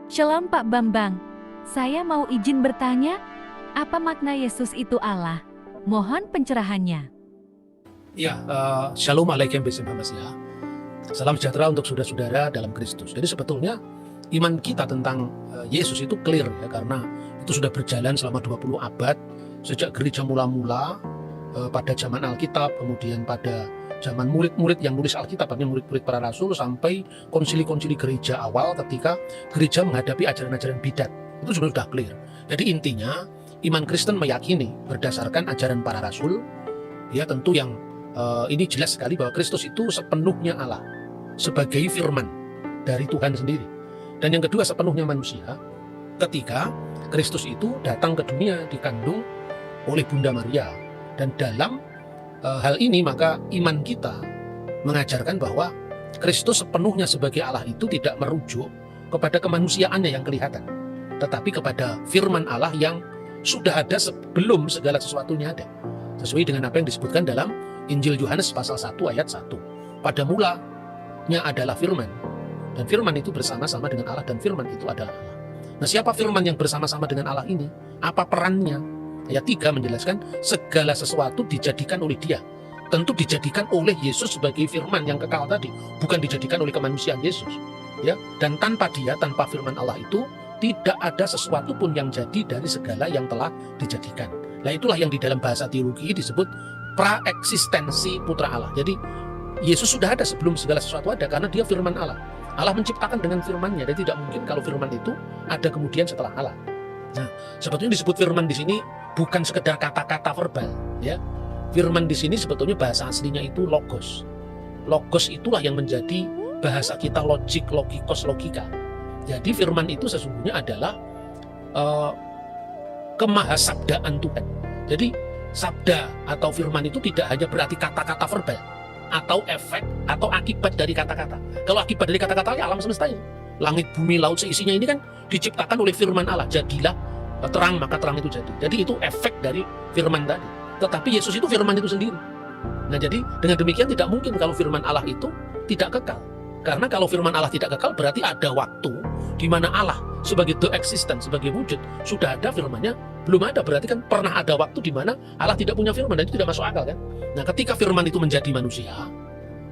Shalom Pak Bambang, saya mau izin bertanya, apa makna Yesus itu Allah? Mohon pencerahannya. Ya, Shalom Alaikum Bismillahirrahmanirrahim. Salam sejahtera untuk saudara-saudara dalam Kristus. Jadi sebetulnya iman kita tentang Yesus itu clear ya, karena itu sudah berjalan selama 20 abad sejak gereja mula-mula pada zaman Alkitab, kemudian pada zaman murid-murid yang nulis Alkitab, artinya murid-murid para rasul, sampai konsili-konsili gereja awal ketika gereja menghadapi ajaran-ajaran bidat. Itu sudah clear. Jadi intinya iman Kristen meyakini berdasarkan ajaran para rasul, ya tentu yang ini jelas sekali bahwa Kristus itu sepenuhnya Allah, sebagai firman dari Tuhan sendiri. Dan yang kedua sepenuhnya manusia, ketika Kristus itu datang ke dunia dikandung oleh Bunda Maria. Dan dalam hal ini maka iman kita mengajarkan bahwa Kristus sepenuhnya sebagai Allah itu tidak merujuk kepada kemanusiaannya yang kelihatan, tetapi kepada firman Allah yang sudah ada sebelum segala sesuatunya ada. Sesuai dengan apa yang disebutkan dalam Injil Yohanes pasal 1 ayat 1. Pada mulanya adalah firman, dan firman itu bersama-sama dengan Allah, dan firman itu adalah Allah. Nah, siapa firman yang bersama-sama dengan Allah ini? Apa perannya? Ayat 3 menjelaskan segala sesuatu dijadikan oleh Dia. Tentu dijadikan oleh Yesus sebagai firman yang kekal tadi, bukan dijadikan oleh kemanusiaan Yesus. Ya, dan tanpa Dia, tanpa firman Allah itu, tidak ada sesuatu pun yang jadi dari segala yang telah dijadikan. Nah, itulah yang di dalam bahasa teologi disebut praeksistensi putra Allah. Jadi Yesus sudah ada sebelum segala sesuatu ada, karena Dia firman Allah. Allah menciptakan dengan firman-Nya, dan tidak mungkin kalau firman itu ada kemudian setelah Allah. Nah, sebetulnya disebut firman di sini bukan sekedar kata-kata verbal, ya. Firman di sini sebetulnya bahasa aslinya itu logos. Logos itulah yang menjadi bahasa kita logik, logikos, logika. Jadi firman itu sesungguhnya adalah kemahasabdaan Tuhan. Jadi sabda atau firman itu tidak hanya berarti kata-kata verbal atau efek atau akibat dari kata-kata. Kalau akibat dari kata-kata ya alam semesta ini, langit, bumi, laut seisinya ini kan diciptakan oleh firman Allah. Jadilah terang, maka terang itu jadi. Jadi itu efek dari firman tadi. Tetapi Yesus itu firman itu sendiri. Nah, jadi dengan demikian tidak mungkin kalau firman Allah itu tidak kekal. Karena kalau firman Allah tidak kekal berarti ada waktu di mana Allah sebagai the existence, sebagai wujud, sudah ada firman-Nya, belum ada. Berarti kan pernah ada waktu di mana Allah tidak punya firman, dan itu tidak masuk akal kan. Nah, ketika firman itu menjadi manusia,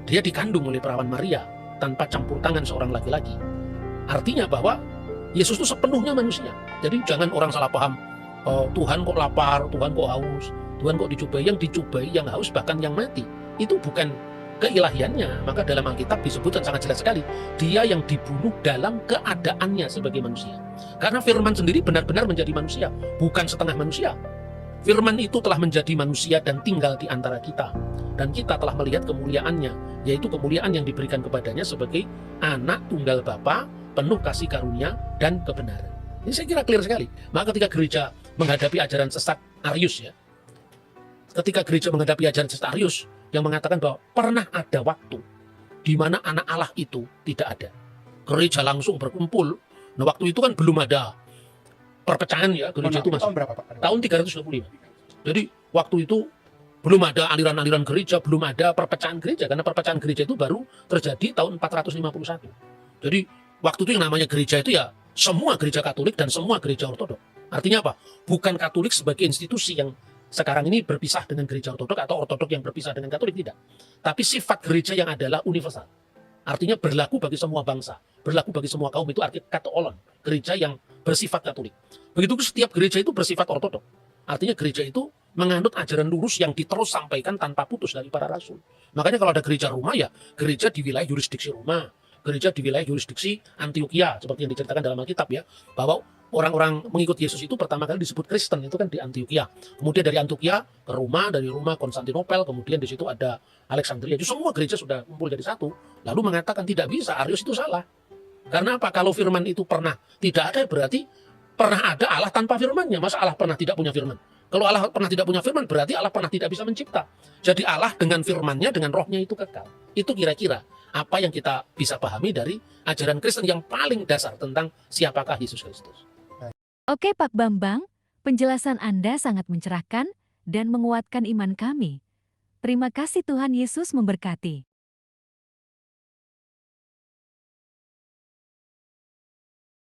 Dia dikandung oleh perawan Maria tanpa campur tangan seorang laki-laki. Artinya bahwa Yesus itu sepenuhnya manusia. Jadi jangan orang salah paham, Tuhan kok lapar, Tuhan kok haus, Tuhan kok dicobai. Yang dicobai, yang haus, bahkan yang mati, itu bukan keilahiannya. Maka dalam Alkitab disebutkan sangat jelas sekali, Dia yang dibunuh dalam keadaannya sebagai manusia. Karena firman sendiri benar-benar menjadi manusia, bukan setengah manusia. Firman itu telah menjadi manusia dan tinggal di antara kita. Dan kita telah melihat kemuliaannya, yaitu kemuliaan yang diberikan kepadanya sebagai anak tunggal Bapa, penuh kasih karunia dan kebenaran. Ini saya kira clear sekali. Maka ketika gereja menghadapi ajaran sesat Arius, ya, ketika gereja menghadapi ajaran sesat Arius yang mengatakan bahwa pernah ada waktu di mana anak Allah itu tidak ada, gereja langsung berkumpul. Nah, waktu itu kan belum ada perpecahan, ya, gereja itu masih Tahun berapa, Pak? tahun 325. Jadi waktu itu belum ada aliran-aliran gereja, belum ada perpecahan gereja, karena perpecahan gereja itu baru terjadi tahun 451. Jadi waktu itu yang namanya gereja itu ya semua gereja Katolik dan semua gereja Ortodok. Artinya apa? Bukan Katolik sebagai institusi yang sekarang ini berpisah dengan gereja Ortodok, atau Ortodok yang berpisah dengan Katolik, tidak. Tapi sifat gereja yang adalah universal. Artinya berlaku bagi semua bangsa, berlaku bagi semua kaum, itu arti katoolon, gereja yang bersifat Katolik. Begitu setiap gereja itu bersifat Ortodok. Artinya gereja itu menganut ajaran lurus yang diterus sampaikan tanpa putus dari para rasul. Makanya kalau ada gereja Roma, ya gereja di wilayah yurisdiksi Roma, gereja di wilayah yurisdiksi Antioquia, seperti yang diceritakan dalam Alkitab, ya, bahwa orang-orang mengikut Yesus itu pertama kali disebut Kristen itu kan di Antioquia. Kemudian dari Antioquia ke Roma, dari Roma Konstantinopel, kemudian di situ ada Alexandria. Jadi semua gereja sudah kumpul jadi satu. Lalu mengatakan tidak bisa, Arius itu salah. Karena apa? Kalau firman itu pernah tidak ada, berarti pernah ada Allah tanpa firman-Nya. Masa Allah pernah tidak punya firman? Kalau Allah pernah tidak punya firman, berarti Allah pernah tidak bisa mencipta. Jadi Allah dengan firman-Nya, dengan rohnya itu kekal. Itu kira-kira apa yang kita bisa pahami dari ajaran Kristen yang paling dasar tentang siapakah Yesus Kristus. Oke Pak Bambang, penjelasan Anda sangat mencerahkan dan menguatkan iman kami. Terima kasih, Tuhan Yesus memberkati.